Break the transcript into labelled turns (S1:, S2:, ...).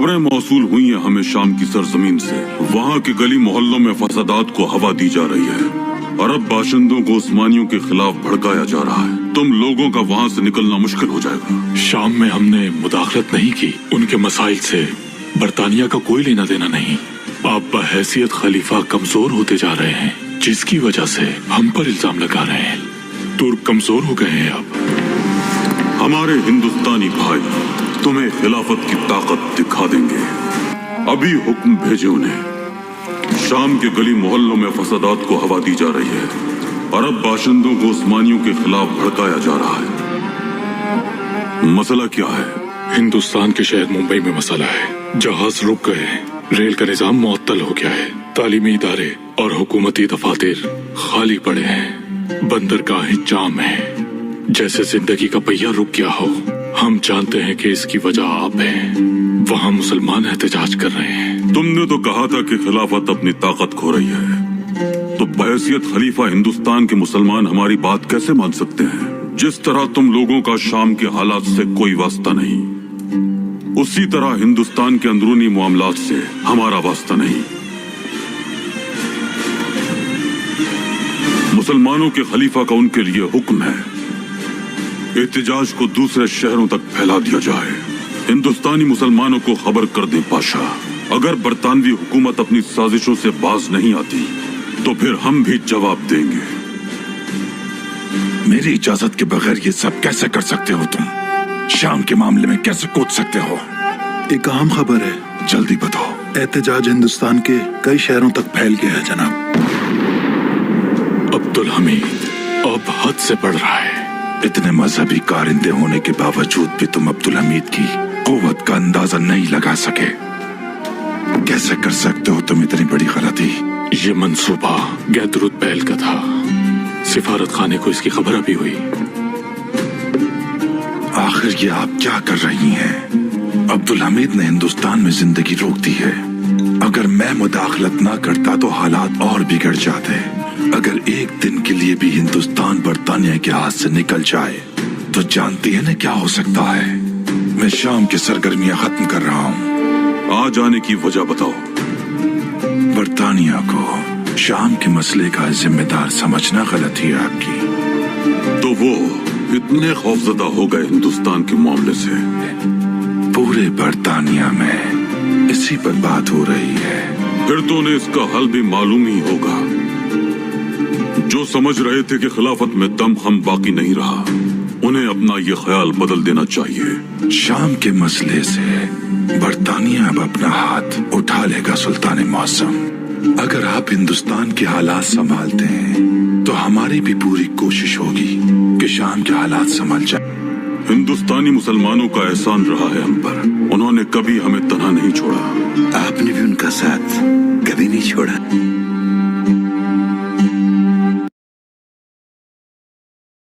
S1: खबरें मौसूल हुई हैं हमें शाम की सरजमीन से। वहाँ के गली मोहल्लों में फसादात को हवा दी जा रही है। अरब बाशिंदों को उस्मानियों के खिलाफ भड़काया जा रहा है। तुम लोगों का वहाँ से निकलना मुश्किल हो जाएगा।
S2: शाम में हमने मुदाखलत नहीं की। उनके मसाइल से बरतानिया का कोई लेना देना नहीं। आप बहैसियत खलीफा कमजोर होते जा रहे हैं, जिसकी वजह से हम पर इल्जाम लगा रहे हैं। तुर्क कमजोर हो गए हैं अब।
S1: हमारे हिंदुस्तानी भाई तुम्हें खिलाफत की ताकत दिखा देंगे। अभी हुक्म भेजे उन्हें। शाम के गली मोहल्लों में फसादात को हवा दी जा रही है। अरब बाशिंदों को उस्मानियों के खिलाफ भड़काया जा रहा है। मसला क्या है?
S2: हिंदुस्तान के शहर मुंबई में मसला है। जहाज रुक गए हैं, रेल का निजाम मुअत्तल हो गया है, तालीमी इदारे और हुकूमती दफातर खाली पड़े हैं, बंदरगाहें जाम है, जैसे जिंदगी का पहिया रुक गया हो। हम जानते हैं कि इसकी वजह आप हैं। वहाँ मुसलमान एहतजाज कर रहे हैं।
S1: तुमने तो कहा था कि खिलाफत अपनी ताकत खो रही है, तो बहैसियत खलीफा हिंदुस्तान के मुसलमान हमारी बात कैसे मान सकते हैं? जिस तरह तुम लोगों का शाम के हालात से कोई वास्ता नहीं, उसी तरह हिंदुस्तान के अंदरूनी मामलात से हमारा वास्ता नहीं। मुसलमानों के खलीफा का उनके लिए हुक्म है, एहतजाज को दूसरे शहरों तक फैला दिया जाए। हिंदुस्तानी मुसलमानों को खबर कर दे बादशाह, अगर बरतानवी हुकूमत अपनी साजिशों से बाज नहीं आती तो फिर हम भी जवाब देंगे।
S3: मेरी इजाजत के बगैर ये सब कैसे कर सकते हो तुम? शाम के मामले में कैसे कूद सकते हो?
S4: एक अहम खबर है,
S3: जल्दी बताओ।
S4: एहतजाज हिंदुस्तान के कई शहरों तक फैल गया है जनाब।
S2: अब्दुल हमीद अब हद से बढ़ रहा है।
S3: इतने मजहबी कारिंदे होने के बावजूद भी तुम अब्दुल हमीद की कुव्वत का अंदाजा नहीं लगा सके। कैसे कर सकते हो तुम इतनी बड़ी गलती?
S2: ये मंसूबा गैदरुद बैल का था। सिफारत खाने को इसकी खबर अभी हुई।
S3: आखिर ये आप क्या कर रही हैं? अब्दुल हमीद ने हिंदुस्तान में जिंदगी रोक दी है। अगर मैं मुदाखलत ना करता तो हालात और बिगड़ जाते। अगर एक दिन के लिए भी हिंदुस्तान बरतानिया के हाथ से निकल जाए तो जानती है ना क्या हो सकता है? मैं शाम की सरगर्मियां खत्म कर रहा हूँ।
S1: आ जाने की वजह बताओ।
S3: बरतानिया को शाम के मसले का जिम्मेदार समझना गलती है आपकी।
S1: तो वो इतने खौफजदा हो गए हिंदुस्तान के मामले से?
S3: पूरे बरतानिया में इसी पर बात हो रही है।
S1: फिर तो उन्हें इसका हल भी मालूम ही होगा। जो समझ रहे थे कि खिलाफत में दम हम बाकी नहीं रहा, उन्हें अपना ये ख्याल बदल देना चाहिए।
S3: शाम के मसले से बरतानिया अब अपना हाथ उठा लेगा सुल्तान मौसम। अगर आप हिंदुस्तान के हालात संभालते हैं तो हमारी भी पूरी कोशिश होगी कि शाम के हालात संभल जाए।
S1: हिंदुस्तानी मुसलमानों का एहसान रहा है हम पर। उन्होंने कभी हमें तन्हा नहीं छोड़ा।
S5: आपने भी उनका साथ कभी नहीं छोड़ा।